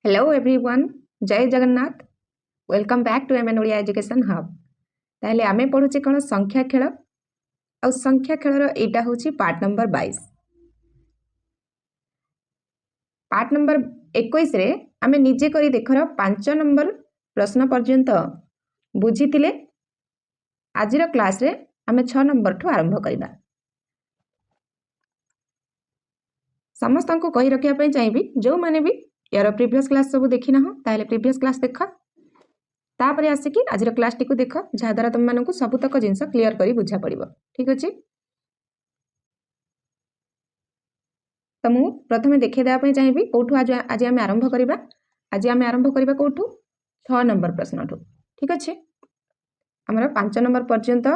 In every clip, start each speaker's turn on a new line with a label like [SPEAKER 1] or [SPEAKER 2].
[SPEAKER 1] Hello everyone, Jai Jagannath. Welcome back to MN Odia education hub. ताहले आमे पढुचे कोन संख्या खेल आ संख्या खेलर एटा होची पार्ट नंबर 22। पार्ट नंबर 21 रे आमे निजे करी देखर 5 नंबर प्रश्न पर्यंत बुझितिले। आजिर क्लास रे आमे 6 नंबर ठु आरंभ करिबा। समस्त को कहि रखिया पई चाहिबी जो माने भी यार प्रीवियस क्लास सब देखि ना हो ताहले प्रीवियस क्लास देख तापर आसिकी आज क्लास टी को देख जहाँ द्वारा तुम मानक सबुतक जिनस क्लीयर करी बुझा पड़िबो। ठीक अछि, तो मु प्रथमे देखै देबा पई चाहिबी कोठु आज आम आरंभ करिबा। आज आम आरंभ करिबा कोठु 6 नंबर प्रश्न ठु। ठीक अछि, हमर 5 नंबर पर्यंत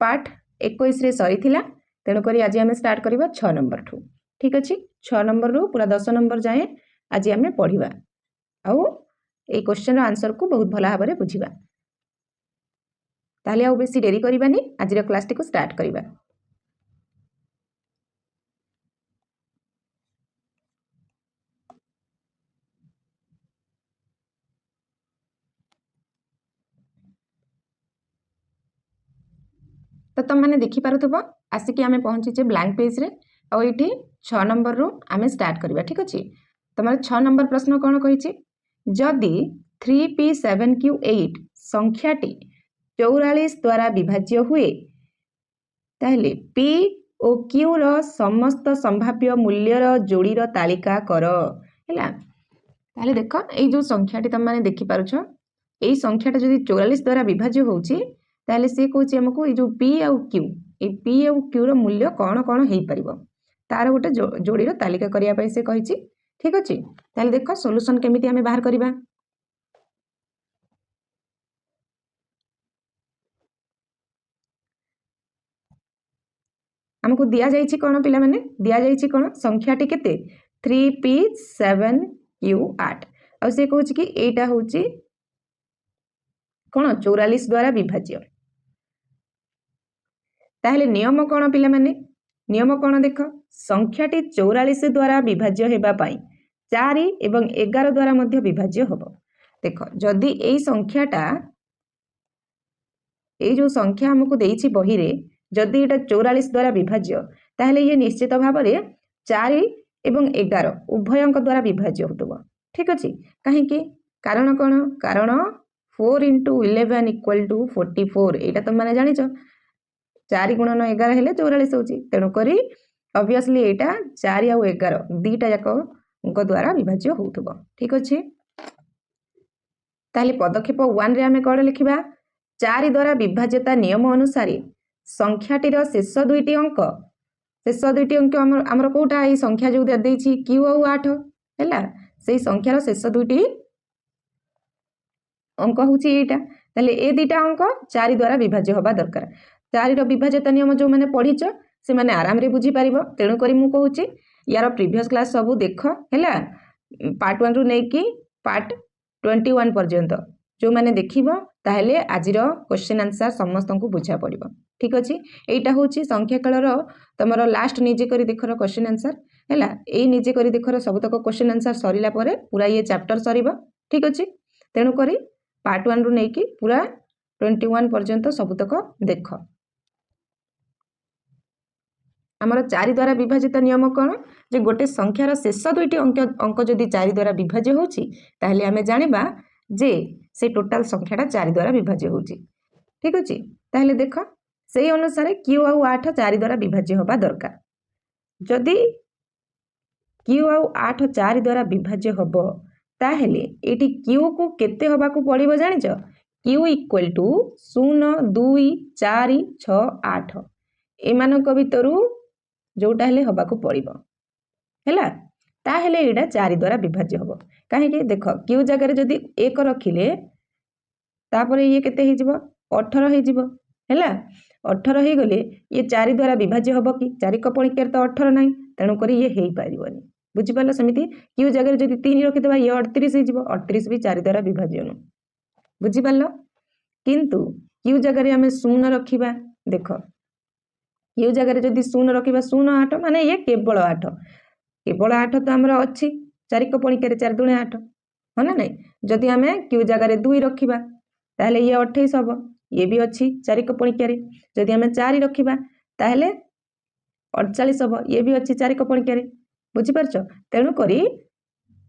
[SPEAKER 1] पार्ट 21 रे सरी थिला, तेणु करी आज आम स्टार्ट करिबा 6 नंबर ठु। ठीक अछि, 6 नंबर रु पूरा 10 नंबर जाए आज आम पढ़िबा आउ ए क्वेश्चन आंसर को बहुत भला भाबरे बुझिबा। ताले आउ बेसी डेरी करिबानी, आज क्लास टी को स्टार्ट करिबा। तो तुम मैंने देखि पारुथबो आसिकी आमे पहुंचीचे ब्लैंक पेज रे आ एठी 6 नंबर रु आमे स्टार्ट करिबा। ठीक अछि, तमर 6 नंबर प्रश्न कोन कहिछि, जदि 3p7q8 संख्याटी 44 द्वारा विभाज्य हुए ताहले p ओ q रो समस्त संभाव्य मूल्यर जोड़ीर तालिका कर। हैला, ताहले देखो ए जो संख्याटी तुम माने देखि पारुछ, एई संख्याटा जदि 44 द्वारा विभाज्य होउची ताहले से कहूची हमको ए जो p आउ q, ए p आउ q रो मूल्य कोन कोन हेई परिबो तार गोटे जोड़ीर तालिका करिया पई से कहिछि। ठीक अछि, ताहले देखो सॉल्यूशन केमिति हमें बाहर करिबा। हमको दिया जाइछि कोन पिला माने, दिया जाइछि कोन संख्याटी केते 3p7q8 आ से कहूछि कि एटा होछि कोन 44 द्वारा विभाज्य। ताहले नियम कोन पिला माने, नियम कोन देख, संख्याटी 44 द्वारा विभाज्य हेबा पई 4 एवं 11 द्वारा मध्य विभाज्य होबो। देख जदि एई संख्याटा ए जो संख्या हमको देइछि बही रे जदि एटा 44 द्वारा विभाज्य ताहले ये निश्चित भाव रे 4 एवं 11 उभयंक द्वारा विभाज्य होतबो। ठीक अछि, काहे कि कारण कोन, कारण 4 * 11 = 44 एटा तुम माने जानि छ 4 × 9 11 हेले 44 होची, तेणु करी ऑब्वियसली एटा 4 आ 11 दीटा जाक अंक द्वारा विभाज्य होतबो। ठीक अछि, ताहले पदक्षेप 1 रे हमें कोड लिखिबा, 4 द्वारा विभाज्यता नियम अनुसार संख्याटीर शेष दुईटी अंक हमर कोटा ए संख्या जो देइछि q और 8 हैला, सेई संख्यार शेष दुईटी अंक होछि एटा, ताले ए दीटा अंक 4 द्वारा विभाज्य होबा दरकार। 4 रो विभाज्यता नियम जो माने पढिछ से माने आराम रे बुझी पारिबो, तेणु करी मु कहूछि यार प्रीवियस क्लास सब देख हैला, पार्ट 1 रु नै कि पार्ट 21 पर्यंत जो माने देखिबो ताहले आजिर क्वेश्चन आंसर समस्त को बुझा पड़िबो। ठीक अछि, एटा होछि संख्या खेलर तमरो लास्ट निजे करी देखर क्वेश्चन आंसर हैला, ए निजे करी देखर सबतक क्वेश्चन आंसर सरिला परे पूरा ये चैप्टर सरिबो। ठीक अछि, तेणु करी पार्ट 1 रु नै कि पूरा 21 पर्यंत सबतक देख। हमर 4 द्वारा विभाजित नियम कोन, जे गोटे संख्यार शेष दुईटी अंक जदि 4 द्वारा विभाज्य होछि ताहले हमें जानिबा जे से टोटल संख्याटा 4 द्वारा विभाज्य होछि। ठीक अछि, ताहले देख सेही अनुसार q आउ 8 4 द्वारा विभाज्य होबा दरकार। जदि q आउ 8 4 द्वारा विभाज्य होबो ताहले एटी q को केते होबा को पड़िबो जानिछ, q = 0 2 4 6 8 एमानक भितरु जोटा हेले होबा को पड़िबो हैला, ताहले एटा 4 द्वारा विभाज्य होबो। काहे कि देख q जगह रे जदि 1 रखिले तापरे ये केते हे जिवो 18 हे जिवो हैला, 18 हे गले ये 4 द्वारा विभाज्य होबो कि 4 कपलिकेर तो 18 नाही, तेणु करी ये हेई पारिबोनी। बुझि पालो, समिति q जगह रे जदि 3 रखि देबा ये 38 हे जिवो, 38 भी 4 द्वारा विभाज्य नु। बुझि पालो, किंतु q जगह रे हमें 0 रखिबा, देखो q जगह रे जदि 0 रखिबा 0 8 माने ये केवल 8 तो हमर अछि, 4 କ ପଣିକିଆରେ 4 ଦୁणे 8 ହଁ ନା ନାହିଁ। ଯଦି ଆମେ Q ଜାଗାରେ 2 ରଖିବା ତାହେଲେ ଇଏ 28 ହେବ। ଇଏ ବି ଅଛି 4 କ ପଣିକିଆରେ। ଯଦି ଆମେ 4 ରଖିବା ତାହେଲେ 48 ହେବ। ଇଏ ବି ଅଛି 4 କ ପଣିକିଆରେ। ବୁଝିପାରୁଛ? ତେଣୁକରି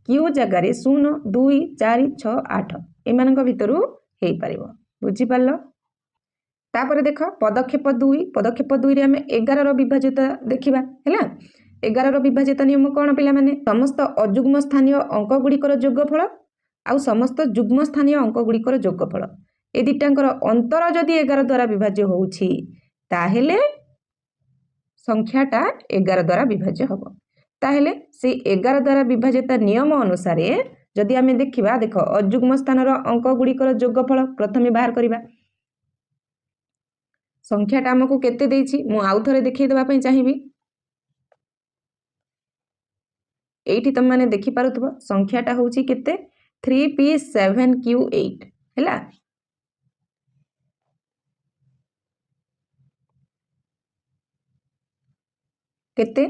[SPEAKER 1] Q ଜାଗାରେ 0 2 4 6 8 ଏମାନଙ୍କ ଭିତରୁ ହେଇପାରିବ। ବୁଝିପାରିଲ? ତାପରେ ଦେଖ ପଦକ୍ଷେପ 2 ପଦକ୍ଷେପ 2ରେ ଆମେ 11ର ବିଭାଜ୍ୟତା ଦେଖିବା ହେଲା। 11ର ବିଭାଜ୍ୟତା ନିୟମ କ'ଣ ପିଲାମାନେ? ସମସ୍ତ ଅଯୁଗ୍ମ ସ୍ଥାନୀୟ ଅଙ୍କ ଗୁଡ଼ିକର ଯୋଗଫଳ ଆଉ ସମସ୍ତ ଯୁଗ୍ମ ସ୍ଥାନୀୟ ଅଙ୍କ ଗୁଡ଼ିକର ଯୋଗଫଳ ଏ ଦୁଇଟାଙ୍କର ଅନ୍ତର ଯଦି 11 ଦ୍ୱାରା ବିଭାଜ୍ୟ ହେଉଛି ତାହେଲେ ସଂଖ୍ୟାଟା 11 ଦ୍ୱାରା ବିଭାଜ୍ୟ ହେବ। ତାହେଲେ ସେଇ 11 ଦ୍ୱାରା ବିଭାଜ୍ୟତା ନିୟମ ଅନୁସାରେ ଯଦି ଆମେ ଦେଖିବା, ଦେଖ ଅଯୁଗ୍ମ ସ୍ଥାନର ଅଙ୍କ ଗୁଡ଼ିକର ଯୋଗଫଳ ପ୍ରଥମେ ବାହାର କରିବା। ସଂଖ୍ୟାଟା ଆମକୁ କେତେ ଦେଇଛି ମୁଁ ଆଉ ଥରେ ଦେଖେଇ ଦେବା ପାଇଁ ଚାହିଁବି। এইটি ତମମାନେ ଦେଖିପାରୁଥିବ ସଂଖ୍ୟାଟା ହେଉଛି କେତେ 3p7q8 ହେଲା। କେତେ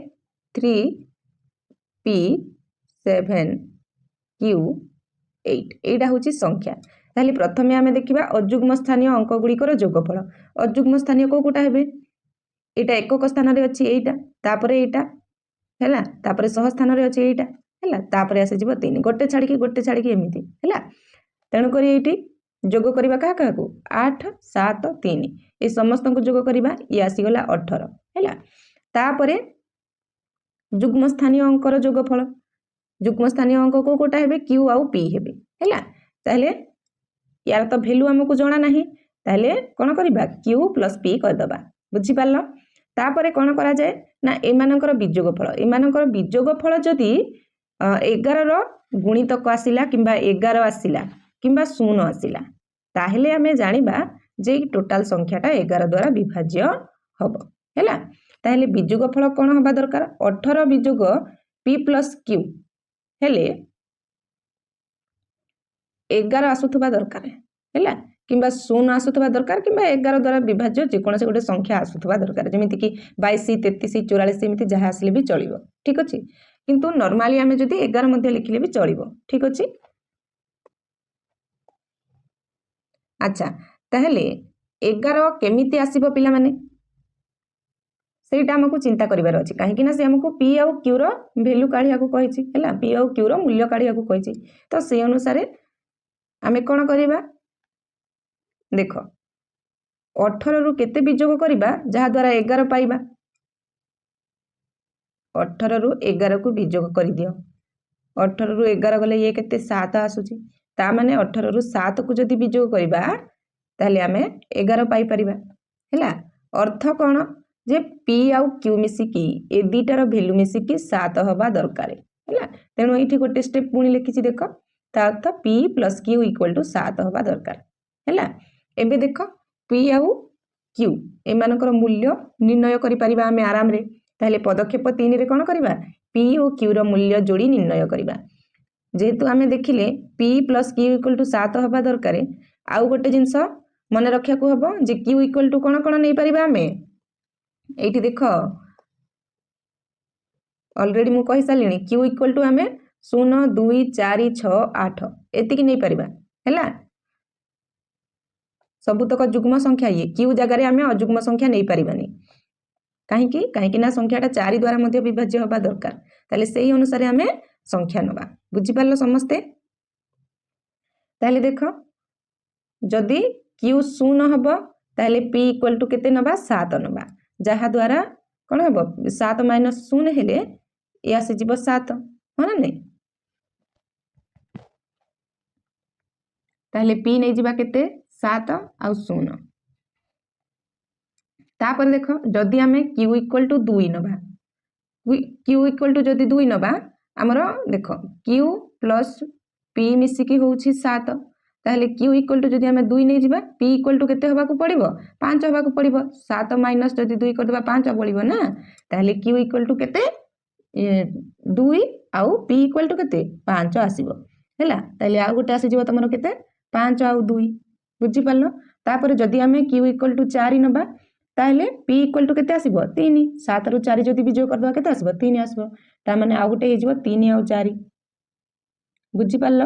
[SPEAKER 1] 3p7q8 এইটা ହେଉଛି ସଂଖ୍ୟା। ତାହେଲେ ପ୍ରଥମେ ଆମେ ଦେଖିବା ଅଯୁଗ୍ମ ସ୍ଥାନୀୟ ଅଙ୍କ ଗୁଡ଼ିକର ଯୋଗଫଳ। ଅଯୁଗ୍ମ ସ୍ଥାନୀୟ କୋଉ କୋଉଟା ହେବେ? ଏଇଟା ଏକକ ସ୍ଥାନରେ ଅଛି ଏଇଟା, ତାପରେ ଏଇଟା ହେଲା, ତାପରେ ସହ ସ୍ଥାନରେ ଅଛି ଏଇଟା ହେଲା, ତାପରେ ଆସିଯିବ 3 ଗୋଟେ ଛାଡ଼ିକି ଏମିତି ହେଲା। ତେଣୁକରି ଏଇଠି ଯୋଗ କରିବା କାହା କାହାକୁ 8 7 3 ଏ ସମସ୍ତଙ୍କୁ ଯୋଗ କରିବା, ଇଏ ଆସିଗଲା 18 ହେଲା। ତାପରେ ଯୁଗ୍ମ ସ୍ଥାନୀୟ ଅଙ୍କର ଯୋଗଫଳ। ଯୁଗ୍ମ ସ୍ଥାନୀୟ ଅଙ୍କ କୋଉ କୋଉଟା ହେବେ? Q ଆଉ P ହେବେ ହେଲା। ତାହେଲେ ୟାର ତ ଭ୍ୟାଲୁ ଆମକୁ ଜଣା ନାହିଁ, ତାହେଲେ କ'ଣ କରିବା Q + P କରିଦେବା। ବୁଝିପାରିଲ? ତାପରେ କ'ଣ କରାଯାଏ ନା ଏମାନଙ୍କର ବିଯୋଗଫଳ। ଏମାନଙ୍କର ବିଯୋଗଫଳ ଯଦି 11ର ଗୁଣିତକ ଆସିଲା କିମ୍ବା 11 ଆସିଲା କିମ୍ବା 0 ଆସିଲା ତାହେଲେ ଆମେ ଜାଣିବା ଯେ ଟୋଟାଲ ସଂଖ୍ୟାଟା 11 ଦ୍ୱାରା ବିଭାଜ୍ୟ ହେବ ହେଲା। ତାହେଲେ ବିଯୋଗଫଳ କ'ଣ ହେବା ଦରକାର? 18 ବିଯୋଗ P + Q ହେଲେ 11 ଆସୁଥିବା ଦରକାର ହେଲା, କିମ୍ବା 0 ଆସୁଥିବା ଦରକାର, କିମ୍ବା 11 ଦ୍ୱାରା ବିଭାଜ୍ୟ ଯେକୌଣସି ଗୋଟେ ସଂଖ୍ୟା ଆସୁଥିବା ଦରକାର, ଯେମିତିକି 22 33 44 ଏମିତି ଯାହା ଆସିଲେ ବି ଚଳିବ। ଠିକ୍ ଅଛି, କିନ୍ତୁ ନର୍ମାଲି ଆମେ ଯଦି 11 ମଧ୍ୟ ଲେଖିଲେ ବି ଚଳିବ। ଠିକ୍ ଅଛି। ଆଚ୍ଛା, ତାହେଲେ 11 କେମିତି ଆସିବ ପିଲାମାନେ? ସେଇଟା ଆମକୁ ଚିନ୍ତା କରିବାର ଅଛି, କାହିଁକି ନା ସେ ଆମକୁ P ଆଉ Qର ଭ୍ୟାଲୁ କାଢ଼ିବାକୁ କହିଛି ହେଲା। P ଆଉ Qର ମୂଲ୍ୟ କାଢ଼ିବାକୁ କହିଛି। ତ ସେଇ ଅନୁସାରେ ଆମେ କ'ଣ କରିବା? ଦେଖ 18ରୁ କେତେ ବିଯୋଗ କରିବା ଯାହାଦ୍ୱାରା 11 ପାଇବା? 18ରୁ 11କୁ ବିଯୋଗ କରିଦିଅ। 18ରୁ 11 ଗଲେ ଇଏ କେତେ 7 ଆସୁଛି। ତା ମାନେ 18ରୁ 7କୁ ଯଦି ବିଯୋଗ କରିବା ତାହେଲେ ଆମେ 11 ପାଇପାରିବା ହେଲା। ଅର୍ଥ କ'ଣ? ଯେ P ଆଉ Q ମିଶିକି ଏ ଦୁଇଟାର ଭ୍ୟାଲୁ ମିଶିକି 7 ହେବା ଦରକାର ହେଲା। ତେଣୁ ଏଇଠି ଗୋଟେ ଷ୍ଟେପ୍ ପୁଣି ଲେଖିଛି ଦେଖ, ତା ଅର୍ଥ P + Q = 7 ହେବା ଦରକାର ହେଲା। ଏବେ ଦେଖ P ଆଉ Q ଏମାନଙ୍କର ମୂଲ୍ୟ ନିର୍ଣ୍ଣୟ କରିପାରିବା ଆମେ ଆରାମରେ। ତାହେଲେ ପଦକ୍ଷେପ 3ରେ କ'ଣ କରିବା? P ଓ Qର ମୂଲ୍ୟ ଯୋଡ଼ି ନିର୍ଣ୍ଣୟ କରିବା। ଯେହେତୁ ଆମେ ଦେଖିଲେ P + Q = 7 ହେବା ଦରକାର, ଆଉ ଗୋଟେ ଜିନିଷ ମନେ ରଖିବାକୁ ହେବ ଯେ Q = କ'ଣ କ'ଣ ନେଇପାରିବା ଆମେ? এইটি ଦେଖ ଅଲରେଡି ମୁଁ କହିସାରିଲିଣି Q = ଆମେ 0 2 4 6 8 ଏତିକି ନେଇପାରିବା ହେଲା। ସବୁତକ ଯୁଗ୍ମ ସଂଖ୍ୟା ଇଏ, Q ଜାଗାରେ ଆମେ ଅଯୁଗ୍ମ ସଂଖ୍ୟା ନେଇପାରିବାନି। କାହିଁକି ନା ସଂଖ୍ୟାଟା 4 ଦ୍ୱାରା ମଧ୍ୟ ବିଭାଜ୍ୟ ହେବା ଦରକାର। ତାହେଲେ ସେଇ ଅନୁସାରେ ଆମେ ସଂଖ୍ୟା ନେବା। ବୁଝିପାରିଲ ସମସ୍ତେ? ତାହେଲେ ଦେଖ ଯଦି Q 0 ହେବ ତାହେଲେ P = କେତେ ନେବା? 7 ନେବା, ଯାହାଦ୍ୱାରା କ'ଣ ହେବ 7 - 0 ହେଲେ ଏ ଆସିଯିବ 7 ହଁ ନା ନାହିଁ। ତାହେଲେ P ନେଇଯିବା କେତେ? 7 ଆଉ 0। ତାପରେ ଦେଖ ଯଦି ଆମେ Q = 2 ନେବା, Q = ଯଦି 2 ନେବା ଆମର ଦେଖ Q + P ମିଶିକି ହେଉଛି 7। ତାହେଲେ Q = ଯଦି ଆମେ 2 ନେଇଯିବା P = କେତେ ହେବାକୁ ପଡ଼ିବ? 5 ହେବାକୁ ପଡ଼ିବ। 7 - ଯଦି 2 କରିଦେବା 5 ପଡ଼ିବ ନା। ତାହେଲେ Q = କେତେ? 2 ଆଉ P = କେତେ? 5 ଆସିବ ହେଲା। ତାହେଲେ ଆଉ ଗୋଟେ ଆସିଯିବ ତମର କେତେ? 5 ଆଉ 2। ବୁଝିପାରିଲ? ତାପରେ ଯଦି ଆମେ Q = 4 ନେବା ତାହେଲେ P = କେତେ ଆସିବ? 3। 7ରୁ 4 ଯଦି ବିଯୋଗ କରିଦେବା କେତେ ଆସିବ? 3 ଆସିବ। ତା ମାନେ ଆଉ ଗୋଟେ ହେଇଯିବ 3 ଆଉ 4 बुझिपार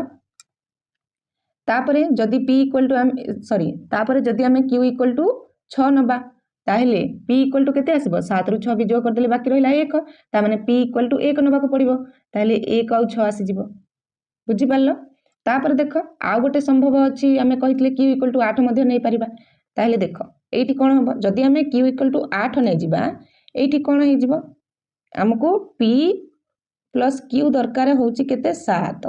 [SPEAKER 1] तापरे जदि p इक्वल टू तापरे जदि आम q इक्वल टू 6 नबा ताहले p इक्वल टू केते आसीबो 7 रु 6 विजोग करदेले बाकी रहिला 1 ता माने p इक्वल टू 1 नबाको पड़िबो ताहले 1 आउ 6 आसी जिवो बुझिपारलो तापर देख आउ गोटे संभव अछि आमे कहितले q इक्वल टू 8 मध्ये नै परिबा ताहले देख एठी कोन हबो जदि आमे q इक्वल टू 8 नै जिबा एठी कोन हे जिवो हमको p प्लस q दरकार होउची केते 7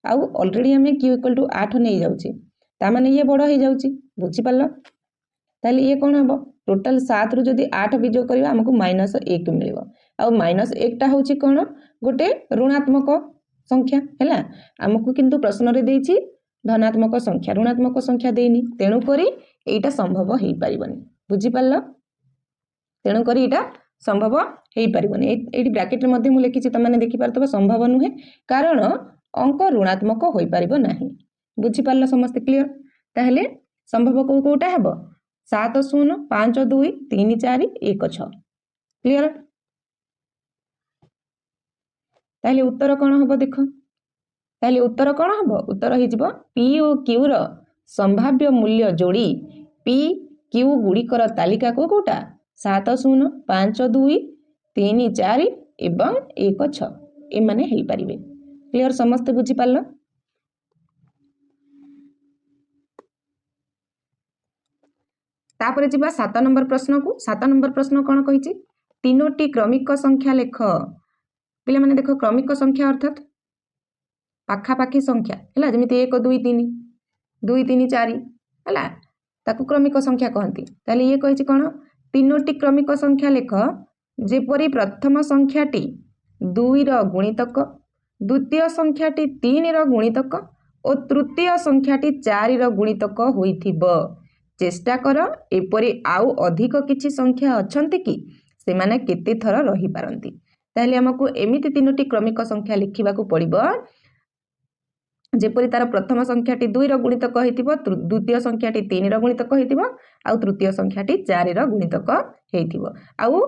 [SPEAKER 1] आउ ऑलरेडी आमे q इक्वल टू 8 नै जाउची ता माने ये बड़ हे जाउची बुझिपारलो ताहले ये कोन हबो टोटल 7 रु जदि 8 विजोग करिवा हमको -1 मिलिबो आउ -1 टा होउची कोन गोटे ऋणात्मक संख्या हैला हमको किंतु प्रश्न रे देइची धनात्मक संख्या ऋणात्मक संख्या देइनी तेणु करी एटा संभव हेई परिबनी बुझि पारलो तेणु करी एटा संभव हेई परिबनी एटी ब्रैकेट रे मध्ये मु लिखिची त माने देखि पारतबो संभव नुहे कारण अंक ऋणात्मक होई परिबो नाही बुझि पारलो समस्त क्लियर ताहले संभव कोटा हेबो 7 0 5 2 3 4 1 6 क्लियर ताहले उत्तर कोन हबो देखो ताहले उत्तर कोन हबो उत्तर हि जिवो p ओ q रो संभाव्य मूल्य जोड़ी p q गुडी कर तालिका को कोटा 7 0 5 2 3 4 एवं 1 6 ए माने हेई परिबे क्लियर समस्त बुझि पारलो तापर जिबा 7 नंबर प्रश्न को 7 नंबर प्रश्न कोन कहिची तीनोटी क्रमिक संख्या लेख पिले माने देखो क्रमिक संख्या अर्थात पाखापाखी संख्या है जमी 1 2 3 2 3 4 है ताकू क्रमिक संख्या कहती ताले ये कही कौन तीनोटी क्रमिक संख्या लेख जेपरी प्रथम संख्याटी 2 रो गुणितक द्वितीय संख्याटी 3 रो गुणितक और तृतीय संख्याटी 4 रो गुणितक होइथिबो चेष्टा कर एपरी आउ अधिक किछि संख्या अछंती कि से माने केते थर रही पारंती ताले हमकु एमिति तीनोटी क्रमिक संख्या लिखिबा को पड़िबो जेपरी तार प्रथम संख्याटी 2 रो गुणितक हेतिबो द्वितीय संख्याटी 3 रो गुणितक हेतिबो आ तृतीय संख्याटी 4 रो गुणितक हेतिबो आउ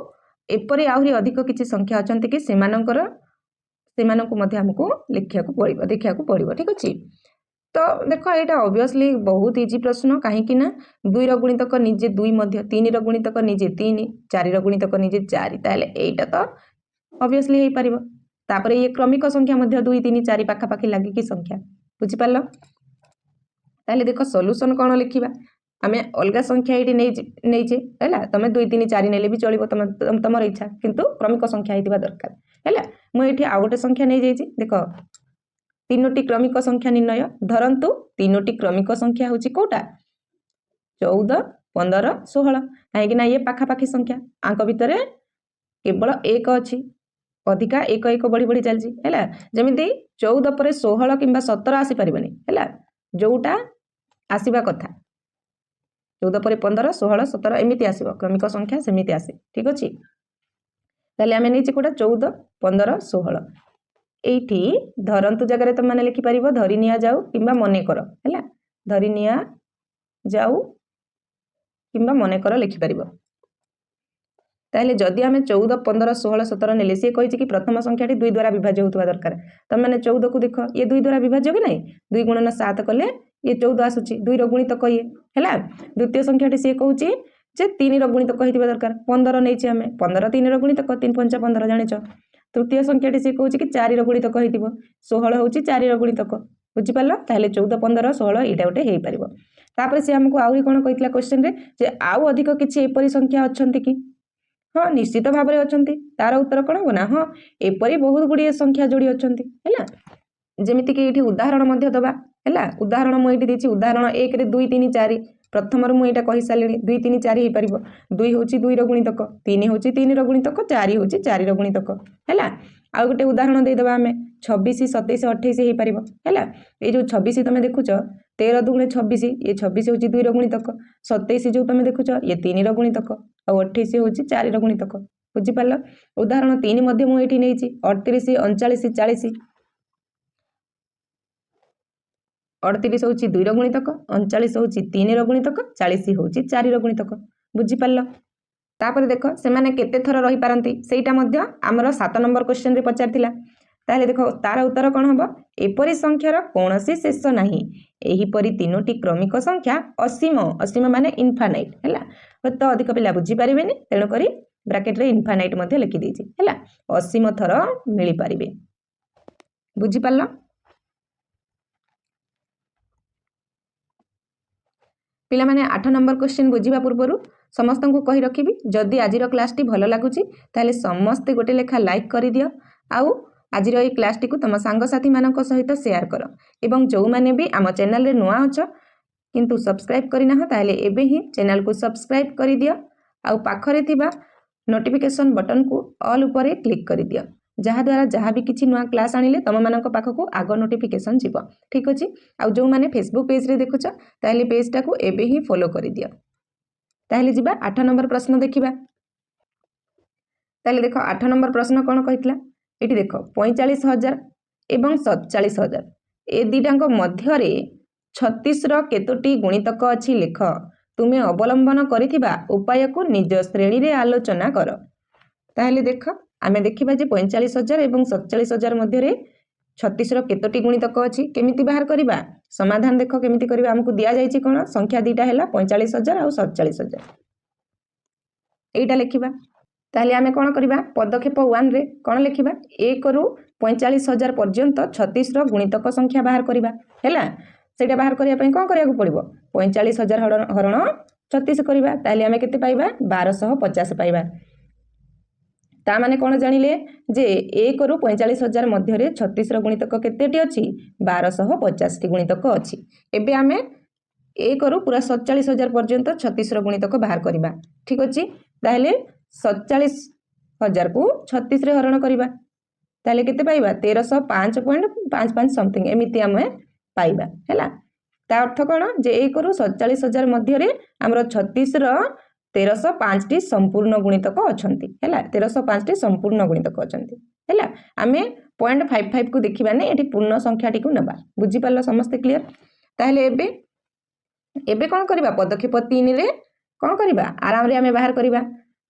[SPEAKER 1] एपरी आहुरी अधिक किछि संख्या अछंती कि सेमानंकु मध्ये हमकु लिखिया को पड़िबो देखिया को पड़िबो ठीक अछि तो देखो एटा ऑब्वियसली बहुत इजी प्रश्न काहे कि ना 2 रो गुणितक निजे 2 मध्ये 3 रो गुणितक निजे 3 4 रो गुणितक निजे 4 ताले एटा तो ऑब्वियसली हेई परिबो तापरे ये क्रमिक संख्या मध्ये 2 3 4 पाखा पाखी लागि की संख्या बुझि पारलो ताले देखो सॉल्यूशन कोन लिखिबा आमे अलगा संख्या एटी नै जे हैला तमे 2 3 4 नेले भी चलिबो तमर इच्छा किंतु क्रमिक संख्या हेतिबा दरकार हैला मु एठी आ गोटे संख्या नै जेछि देखो तीनोटी क्रमिक संख्या निर्णय धरंतु तीनोटी क्रमिक संख्या होची कोटा 14 15 16 काहे कि ना ये पाखा पाखी संख्या आंक भितरे केवल एक अछि अधिका एक एक बढ़ी बढ़ी चलछि हैला जेमिति 14 परे 16 किंबा 17 आसी परिबनी हैला जोटा आसीबा कथा 14 परे 15 16 17 एमिति आसीबो क्रमिक संख्या सेमिति आसी ठीक अछि ताले आमे नेछि कोटा 14 15 16 एठी धरंतु जगह रे त माने लिखि परिबो धरि निया जाऊ किंबा मने कर हैला धरि निया जाऊ किंबा मने कर लिखि परिबो ताले जदि आमे 14 15 16 17 नेले से कहिछि कि प्रथम संख्याटी 2 द्वारा विभाज्य होतबा दरकार त माने 14 को देखो ये 2 द्वारा विभाज्य कि नै 2 गुणन 7 कले ये 14 आसुची 2 रो गुणितक ये हैला द्वितीय संख्याटी से कहउची जे 3 रो गुणितक हेतिबा दरकार 15 नेछि आमे 15 3 रो गुणितक 3 5 15 जानिचो तृतीय संख्याटी से कहउची कि 4 रो गुणितक हेतिबो 16 होउची 4 रो गुणितक बुझि पारलो ताले 14 15 16 एटा उटे हेई परिबो तापर से हमकु आउरी कोन कहितला क्वेश्चन रे जे आउ अधिक किछि एपरी संख्या अछंती कि हाँ निश्चित भाव में अच्छा तार उत्तर कौन हो ना हाँ एपरी बहुत गुड़िए संख्या जोड़ी अच्छा है जमीक ये उदाहरण दबा है उदाहरण मुझे देती उदाहरण 1 रे 2 3 4 प्रथम मुझे कही सारे 2 3 4 हो पार 2 हूँ 2 रुणितक 3 हूँ 3 रुणितक 4 हूँ 4 रुणितक है आउ गोटे उदाहरण देदेबा आम 26 27 28 हो पार है ये जो 26 तुम देखुच 13 दुगुणे 26 ये 26 हूँ 2 रुणितक 27 जो तुम देखुच ये 3 रुणितक आ 28 हूँ 4 गुणितक बुझिपार उदाहरण 3 मुझे 38 39 40 38 हूँ 2 गुणितक 39 हूँ 3 गुणितक 40 हूँ 4 गुणितक बुझिपार तापर देख से केते थर रही पारंती सेटा मध्य आमर 7 नंबर क्वेश्चन रे पचार थिला ताहले देखो तार उत्तर कौन हम एपरी संख्यार कौन शेष नहीं एहीपरी तीनोटी क्रमिक संख्या असीम असीम माने इनफानाइट है तो अधिक पिला बुझीपारे तेणुक ब्राकेट रे इनफानाइट लिखि देछि है असीम थर मिल पारे बुझीपार पिला माने 8 नंबर क्वेश्चन बुझीबा पूर्व समस्त को कही रखी जदि आज क्लास टी भल लगुच ताले समस्ते गोटे लेखा लाइक कर दियो आउ आज क्लास टी तुम सांगसाथी मान सहित शेयर कर एवं जो मैंने भी आम चैनल रे नुआ अछ किंतु सब्सक्राइब करना ताले एबे ही चैनल को सब्सक्राइब कर दियो आउ पाखरे थिबा नोटिफिकेशन बटन को ऑल उपरे क्लिक कर दियो जहाँ द्वारा जहाँ भी किसी नुआ क्लास आनिले तुम मानक पाखक आग नोटिफिकेशन जीव ठीक अच्छे आउ जो मैंने फेसबुक पेज रे देखुच ताले पेज टाको एबे ही फॉलो कर दियो ताले जिबा 8 नंबर प्रश्न देखिबा ताले देखो 8 नंबर प्रश्न कौन कहितला एटी देखो 45,000 एवं 47,000 ए दुटाक मध्य 36 केतोटी गुणितक अच्छी लेख तुम्हें अवलंबन करिथिबा उपाय को निज श्रेणी रे आलोचना कर ताहले देख आमे देखिबा जे 45,000 एवं 47,000 मध्य 36 केतोटी गुणितक अच्छी केमिति बाहर करिबा समाधान देख केमिति करिबा हमकु दिया जायछि कोन संख्या दीटा हैला 45,000 और 47,000 एटा लिखिबा ताहले आमे कोन करिबा पदक्षेप 1 रे कोन लिखिबा 1 रु 45,000 पर्यंत 36 गुणितक संख्या बाहर करिबा हैला सेटा बाहर करिया पई कोन करिया को पड़िबो 45,000 हरण 36 करिबा ताहले आमे केते पाइबा 1250 पाइबा ता माने कोन जानिले जे 1 रु 45,000 मध्य 36 गुणितक केतेटी अछि 1250 टी गुणितक अछि एबे आमे 1 रु पूरा 47,000 पर्यंत 36 गुणितक बाहर करिबा ठीक अछि ताहले 47,000 को 36 रे हरण करिबा ताहले केते पाइबा 1305.55 समथिंग एमिति आमे पाइबा हैला ता अर्थ कोन जे 1 रु 47,000 मध्य हमर 36 रो 1305 टी संपूर्ण गुणितक अछंती हैला 1305 टी संपूर्ण गुणितक अछंती हैला आमे 0.55 को देखिबा ने एठी पूर्ण संख्या टी को नबा बुझी पालो समस्त क्लियर ताहले एबे कोन करिबा पदक्षेप 3 रे कोन करिबा आराम रे आमे बाहर करिबा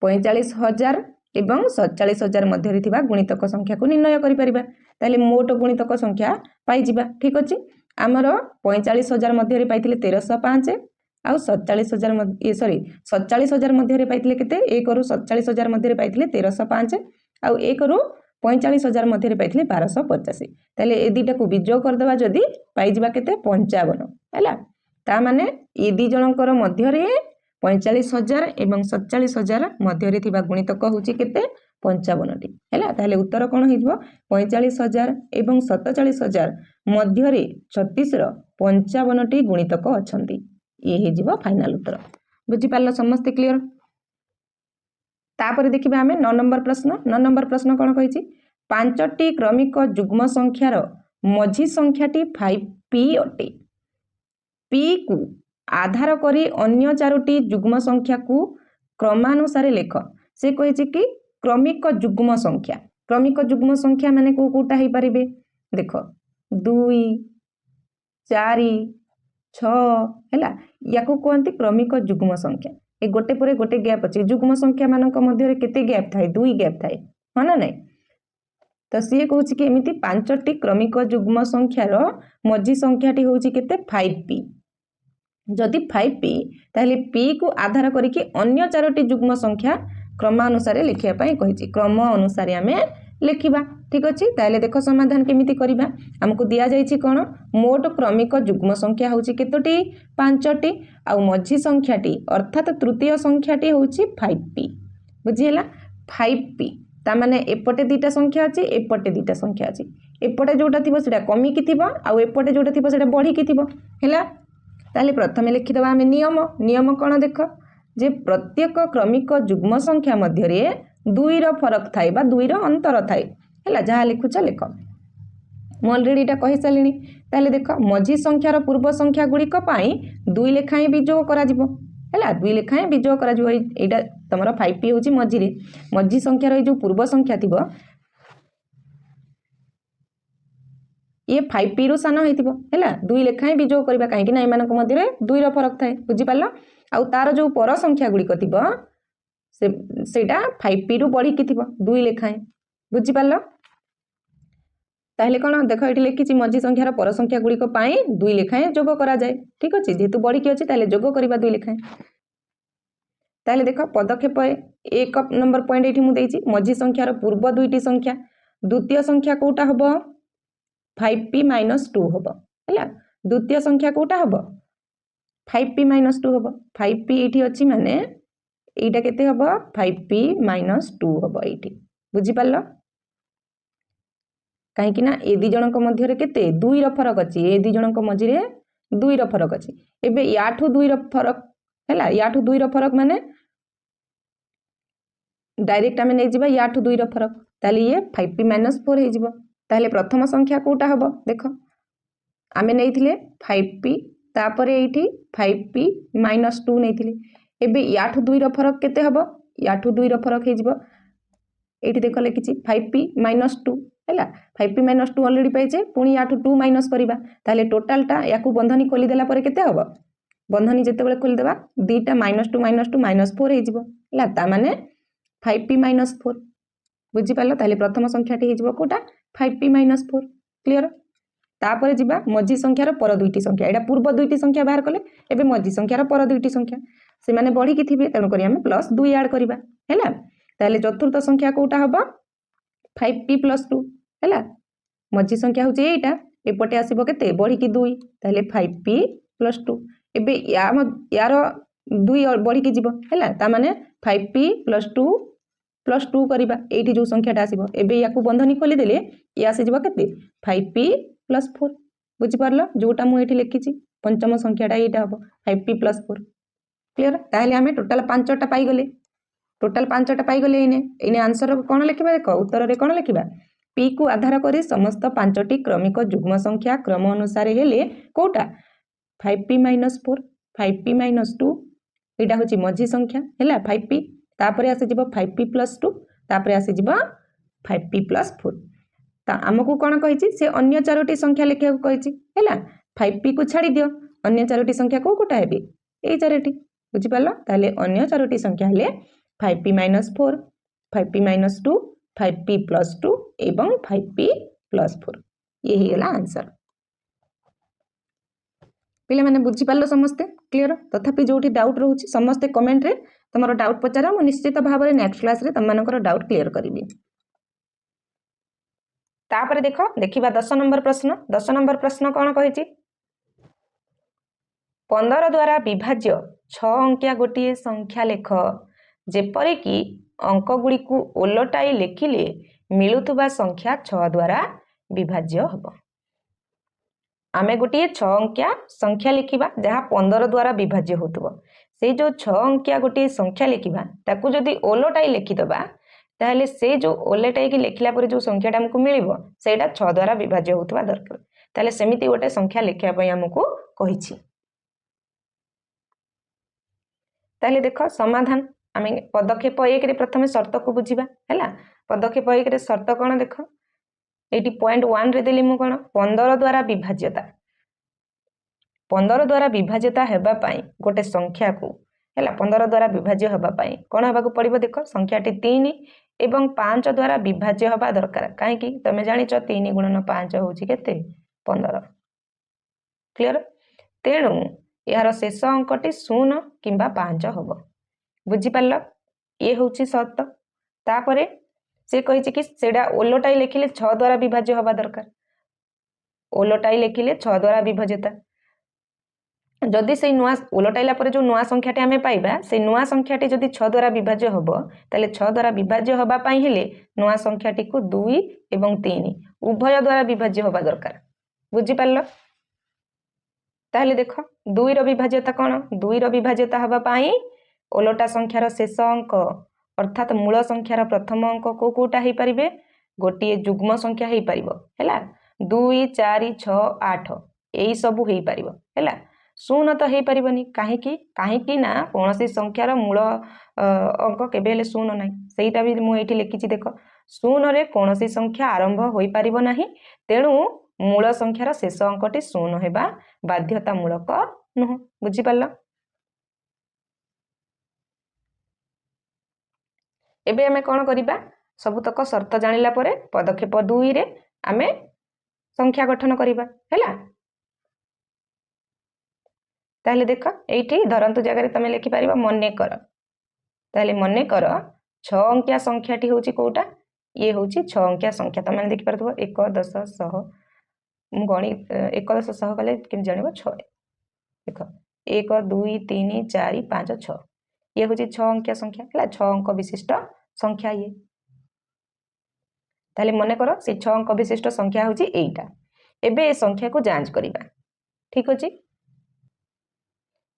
[SPEAKER 1] 45,000 एवं 47,000 मध्य थिबा गुणितक संख्या को निर्णय करि परिबा ताले मोट गुणितक संख्या पाई जिबा ठीक अछि हमर 45,000 मध्य पाइथिले 1305 आउ 47,000 मध्य पाइथिले केते 1 रु 47,000 मध्य पाइथिले 1305 आउ 1 रु 45,000 मध्य पाइथिले 1250 ताले ए दुटा को विजोग कर देबा जदी पाई जिबा केते 55 हैला ता माने ए दि जनकर मध्य 45,000 एवं 47,000 मध्य थिबा गुणितक होची केते 55 टी हैला ताले उत्तर कोन हिजबो 45,000 एवं 47,000 मध्य 36 रो 55 टी गुणितक अछंती ये हे जीवो फाइनल उत्तर बुझी पारलो समस्त क्लियर तापर देखिबा हमें 9 नंबर प्रश्न कोन कहिछि 5टी क्रमिक युग्म संख्यार मझी संख्याटी 5p अटे p को आधार करी अन्य 4टी युग्म संख्या को क्रमानुसार लेख से कहिछि कि क्रमिक युग्म संख्या माने को कोटा हे परिबे देखो 2 4 6 हैला याकू कहते क्रमिक युग्म संख्या ए गोटे परे गोटे गैप अछि युग्म संख्या मानक मध्य केते गैप थाए 2 गैप थाए हां ना नहीं तो सी कहूछि कि एमिति 5टी क्रमिक युग्म संख्यार मझी संख्याटी होछि केते 5p जदि 5p ताहले p को आधार करिकि अन्य 4टी युग्म संख्या क्रमानुसार लिखिया पई कहिछि क्रम अनुसार हमें लिखिबा ठीक अछि ताहले देखो समाधान केमिति करिबा हमकु दिया जायछि कोन मोट क्रमिक युग्म संख्या होछि केतोटी 5टी आ मझी संख्याटी अर्थात तृतीय संख्याटी होछि 5p बुझियला 5p ता माने एपटे दुटा संख्या अछि एपटे दुटा संख्या अछि एपटे जोटा थिबो सेटा कमी कि थिबो आ एपटे जोटा थिबो सेटा बढ़ी कि थिबो हैला ताले प्रथमे लिखि दबा हमें नियम कोन देखो जे प्रत्येक क्रमिक युग्म संख्या मध्य रे 2 रो फरक थाए बा 2 रो अंतर थाए हैला जहा लिखुछ लेख मो ऑलरेडी एटा कहि सालिनी ताले देखो मझी संख्यार पूर्व संख्या गुड़िक पाई 2 लेखाएं विजोग करा जिवो हैला 2 लेखाएं विजोग करा जिवो एटा तमरो 5p होची मझी रे मझी संख्यार ए जो पूर्व संख्या थिबो ये 5p रु सान हेतिबो हैला 2 लेखाएं विजोग करबा काहे कि ना एमानक मध्य रे 2 रो फरक थाए बुझी पालो आ तार जो पर संख्या गुड़िक थिबो सेटा 5p रु बढ़ी कि थिबो 2 लेखाएं बुझी पालो ताहले कौन देख ये लिखी मझी संख्यार पर संख्या गुड़िक 2 लेखाएं जोग कराए ठीक अच्छे जेहेतु बढ़ी अच्छी ताहले जोग करवा 2 लेखाएं ताहले देख पदक्षेप 1 नंबर पॉइंट ये मुझे मझी संख्यार पूर्व 2टी संख्या द्वितीय संख्या कौटा हम 5p - 2 हम है द्वितीय संख्या कौटा हम 5p - 2 हम 5p ये अच्छी माने यहीटा केते हम 5p - 2 हम ये बुझीपार कहीं ना ए दी जनक मध्य केते 2 फरक अच्छी ए दी जनक मझे 2 फरक अच्छी एबे याठू 2 फरक है याठू 2 फरक माने डायरेक्ट आम नहीं जावा याठू 2 फरक ताले ये 5p - 4 हो ताले प्रथम संख्या कौटा हम देख आम नहीं 5p तापर ये 5p - 2 नहीं एबे याठू 2 फरक केते हम याठू 2 फरक हो ये देख लिखी 5p - 2 है 5p - 2 अलरेडी पाइचे पुणी याठू 2 माइनस करवा ताले टोटालटा या बंधनी खोलीदेला केते हम बंधनी जिते खोलीदेवा 2टा -2 - 4 हो माने 5p - 4 बुझीपार ताले प्रथम संख्याटी हो कौटा 5p - 4 क्लीयर तापर जी मझी संख्यार पर 2टी संख्या यहाँ पूर्व 2टी संख्या बाहर कले एवं मझी संख्यार पर 2टी संख्या से मैंने बढ़ी थे तेणुक आम +2 ऐड करवा है ताले चतुर्थ संख्या कौटा हम 5p + 2 है मझी संख्या हूँ यहीटा एपटे आसब के बढ़ी 2 ताले 5p + 2 एवं यार 2 बढ़ी जीव है माने 5p + 2 + 2 करवा ये जो संख्याटा आसो एवं या बंधनी खोलीदेले ये आसीज के 5p + 4 बुझीपार जोटा मुझे लिखी पंचम संख्याटा यहाँ हम 5p + 4 क्लीयर ताहले आम टोटाल 5टा पाईगले टोटाल 5टा पाईगले इने आंसर कौन लिखा देख उत्तर में कौन लिखा p को आधार कर समस्त 5टी क्रमिक जुग्म संख्या क्रम अनुसार हेले कौटा 5p - 4 5p - 2 यहाँ हूँ मझी संख्या है 5p तापर आसीज 5p + 2 तापर आसीज 5p + 4 आमको कौन कही से अन्य 4टी संख्या लिखा कही है 5p को छाड़ दियो अन्य 4टी संख्या कौ कौटा है ये 4टी बुझीपार ताले अन्य 4टी संख्या हेले 5p - 4 5p - 2 5p + 2 एवं 5p + 4 ये ही गला आंसर पिले माने बुझीपार समस्ते क्लीयर तथापि जो डाउट रोचे समस्ते कमेंट रे तुम डाउट पचार मु निश्चित भाव में नेक्स्ट क्लास रे तुम डाउट क्लीयर करी तापर देखा 10 नंबर प्रश्न 10 नंबर प्रश्न कौन कही 15 द्वारा विभाज्य 6 अंकिया गोटे संख्या लेख जेपरिक अंकगुड़ी को ओलटाई लेखिले मिलुवा संख्या 6 द्वारा विभाज्य हम आमे गोटे 6 अंकिया संख्या लिखा जहाँ 15 द्वारा विभाज्य होतुबो से जो 6 अंकिया गोटे संख्या लिखा ताकू जदि ओलटाई लिखिदबा ताहले से जो ओलटाई की लिखला पर जो संख्याटा हमको मिलिबो सेटा 6 द्वारा विभाज्य होतुबा दरकार ताहले सेमिति गोटे संख्या लिखिया पई हमको कहिछि ताहले देख समाधान आम पदक्षेप 1 रे प्रथमे शर्त को बुझीबा हैला पदक्षेप 1 रे शर्त कौन देख ये पॉइंट 1 रे देली मु कौन 15 द्वारा विभाज्यता 15 द्वारा विभाज्यता हेबा पई गोटे संख्या को हैला 15 द्वारा विभाज्य हेबा पई कौन हेबा को पड़िबो देख संख्याटी 3 एवं 5 द्वारा विभाज्य हेबा दरकार काहे कि तमे जानिछ 3 × 5 होची केते 15 क्लियर तेणु यार शेष अंकटी 0 किंबा 5 हम बुझीपार ये हूँ शर्त तापरे से कही कि सेटा ओलटाई लिखिले 6 द्वारा विभाज्य हवा दरकार ओलटाई लिखिले 6 द्वारा विभाज्यता जदि से नुआ ओलटाइला पर जो नुआ संख्याटी आमे पाइबा से नुआ संख्याटी जदि 6 द्वारा विभाज्य हबो ताले 6 द्वारा विभाज्य हबा पई हेले नुआ संख्याटी को 2 एवं 3 उभय द्वारा विभाज्य हबा दरकार बुझी पारलो ताहले देख 2 रो विभाज्यता कौन 2 रो विभाज्यता हबा पई ओलटा संख्यार शेष अंक अर्थात मूल संख्यार प्रथम अंक को कोटा हो पारे गोटे जुग्म संख्या हो पार है 2 4 6 8 यही सबू हो पार है 0 तो हो पारनी कहीं ना कौन सी संख्यार मूल अंक केबे 0 ना सहीटा भी मुझे लिखी देख 0 रे कौन सी संख्या आरंभ हो पार ना तेणु मूल संख्यार शेष अंकटी 0 होगा बाध्यतामूलक नुह बुझीपार एबे आमे कौन करिबा सबुतक शर्त जानिला परे पदक्षेप 2 रे आमे संख्या गठन करिबा हैला। ताहले देख एठी धरंतु जगह तुम लिखि पारिबा मने कर। ताहले मने कर 6 अंकिया संख्याटी होची कोटा ये होची 6 अंकिया संख्या तुम देखि पारथबो 1 10 100 मु गणि 1 10 100 कले किन जानिबो 6 देख 1 2 3 4 5 6 ये होची 6 अंकिया संख्या हैला 6 अंक विशिष्ट संख्या ये। ताहले मने कर से 6 अंक विशिष्ट संख्या होची एटा। एबे ए संख्या को जांच करिबा ठीक अछि।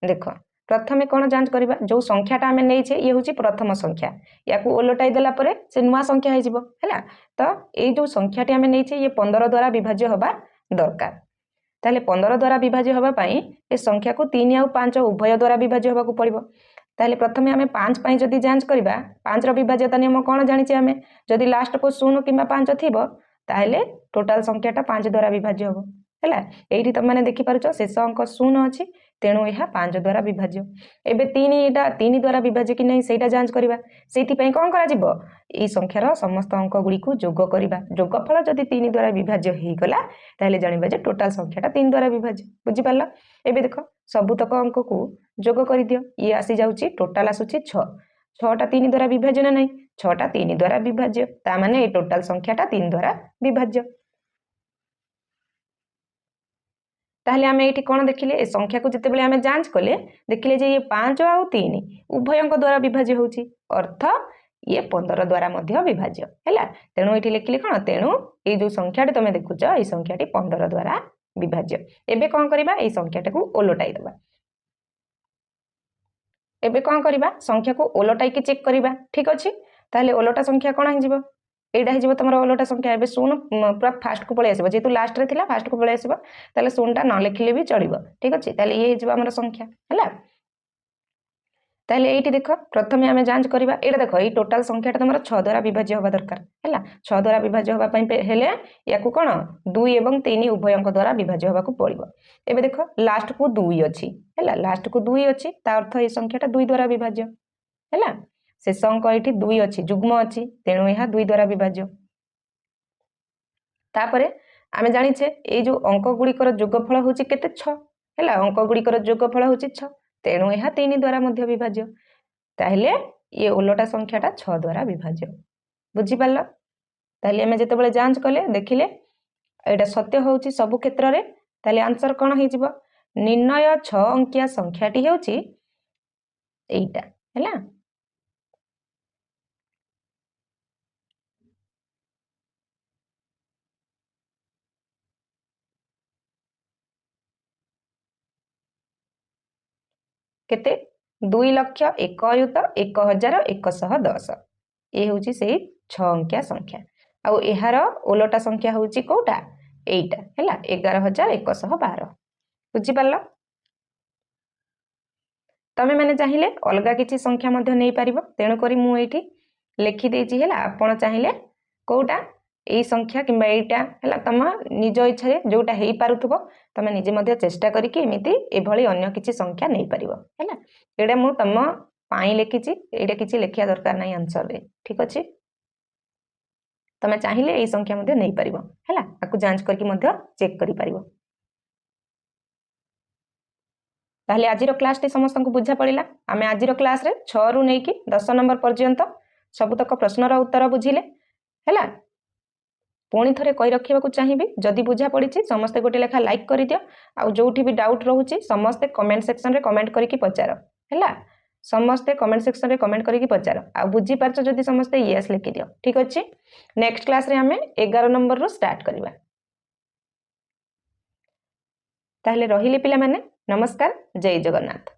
[SPEAKER 1] देख प्रथमे कौन जांच करिबा जो संख्याटा आमे नेइछे ये होची प्रथम संख्या याकू ओलटाई देला परे से नुआ संख्या हेजिबो हैला। तो ए जो संख्याटी आमे नेइछे ये 15 द्वारा विभाज्य होबा दरकार। ताहले 15 द्वारा विभाज्य होबा पई ए संख्या को 3 और 5 उभय द्वारा विभाज्य होबा को पड़िबो। ताहले प्रथमे आमे 5 पई जदी जांच करिबा 5 रो विभाज्यता नियम कोन जानिछे आमे जदी लास्ट को 0 किबा 5 थिबो ताहले टोटल संख्याटा 5 द्वारा विभाज्य होबो हैला। एठी त माने देखि पारुछ शेष अंक 0 अछि तेणु यह 5 द्वारा विभाज्य। एबे 3 द्वारा विभाज्य कि नहीं सेटा जांच करिबा सेति पई कोन करा जिवो ई संख्यार समस्त अंक गुडी को जोग करिबा जोगफल जदी 3 द्वारा विभाज्य हेई गला ताहले जानिबा जे टोटल संख्याटा 3 द्वारा विभाज्य बुझि पारला। एबे देखो सबुतक अंक को जोग करि दियो ये आसी जाउची टोटल आसुची 6 6टा 3 द्वारा विभाज्य ना नहीं 6टा 3 द्वारा विभाज्य ता माने ए टोटल संख्याटा 3 द्वारा विभाज्य। ताहले आमे एठी कोन देखिले ए संख्या को जते बेले आमे जांच कले देखिले जे ये 5 और 3 उभयंक द्वारा विभाज्य होउची अर्थ ये 15 द्वारा मध्य विभाज्य हैला। तेणु एठी लिखिले कोन तेणु ए जो संख्याटी तमे देखुछ ए संख्याटी 15 द्वारा विभाज्य। एबे कोन करिबा ए संख्याटा को ओलटाई देबा। एबे कोन करिबा संख्या को ओलटाई के चेक करिबा ठीक अछि। ताहले ओलटा संख्या कोन हिजिबो एडा हिजिबो तमरो ओलटा संख्या एबे 0 पूरा फास्ट को पळे आसीबो जेतु लास्ट रे थिला फास्ट को पळे आसीबो ताले 0 टा न लिखिले भी चलिबो ठीक अछि। ताले ये हिजिबो हमर संख्या हैला। ताले एठी देखो प्रथमे आमे जांच करिबा एडा देखो ए टोटल संख्याटा तमरो 6 द्वारा विभाज्य होबा दरकार हैला 6 द्वारा विभाज्य होबा पई हेले याकू कोन 2 एवं 3 उभय अंक द्वारा विभाज्य होबा को पड़िबो। एबे देखो लास्ट को 2 अछि हैला लास्ट को 2 अछि ता अर्थ ए संख्याटा 2 द्वारा विभाज्य हैला। शेष अंक एठी 2 अछि जुग्म अछि तेणु यह 2 द्वारा विभाज्य। तापरे आमे जानिछे ए जो अंक गुडीकर जोगफल होची केते 6 हैला अंक गुडीकर जोगफल होची 6 तेणु यह 3 द्वारा मध्य विभाज्य। ताहले ये ओलटा संख्याटा 6 द्वारा विभाज्य बुझि पारला। ताहले आमे जेते बेले जांच कले देखिले एटा सत्य होउची सब क्षेत्र रे ताहले आंसर कोन हेजिबो निर्णय 6 अंकिया संख्याटी हेउची एटा हैला। केते 2,01,1110 ये होची सेही 6 अंकिया संख्या आउ एहार ओलटा संख्या होची कोटा एटा हैला 11,112 बुझि पारला। तमे माने चाहिए अलगा किछि संख्या मध्य नै पारिबो तेणु करी मु एठी लिखि देछि हैला आपण चाहिए कोटा एई संख्या किंबा एटा हैला तम निज इच्छा रे जोटा हेई पारुथबो तमे निजे मध्य चेष्टा करी कि एमिति एभली अन्य किछि संख्या नै पारिबो हैला। एडा मु तम पाई लिखिछि एडा किछि लेखिया दरकार नै आंसर रे ठीक अछि। तमे चाहिए एई संख्या मध्य नै पारिबो हैला आकु जांच करके मध्य चेक करि पारिबो। ताहले आजिर क्लास टी समस्त को बुझा पड़िला आमे आजिर क्लास रे 6 रु नै कि 10 नंबर पर्यंत सबुतक प्रश्नर उत्तर बुझिले हैला। पुणी थरे कहि रखिबाकू चाहिबी जदि बुझा पड़िछि समस्त गोटे लेखा लाइक करि दियो आ जोठी भी डाउट रहउछि समस्त कमेंट सेक्शन रे कमेंट करिकि पचारो हैला समस्त कमेंट सेक्शन रे कमेंट करिकि पचारो आ बुझी पारछ जदि समस्त यस लिखि दियो ठीक अछि। नेक्स्ट क्लास रे हमें 11 नंबर रो स्टार्ट करिबा। ताहले रहिले पिला माने नमस्कार जय जगन्नाथ।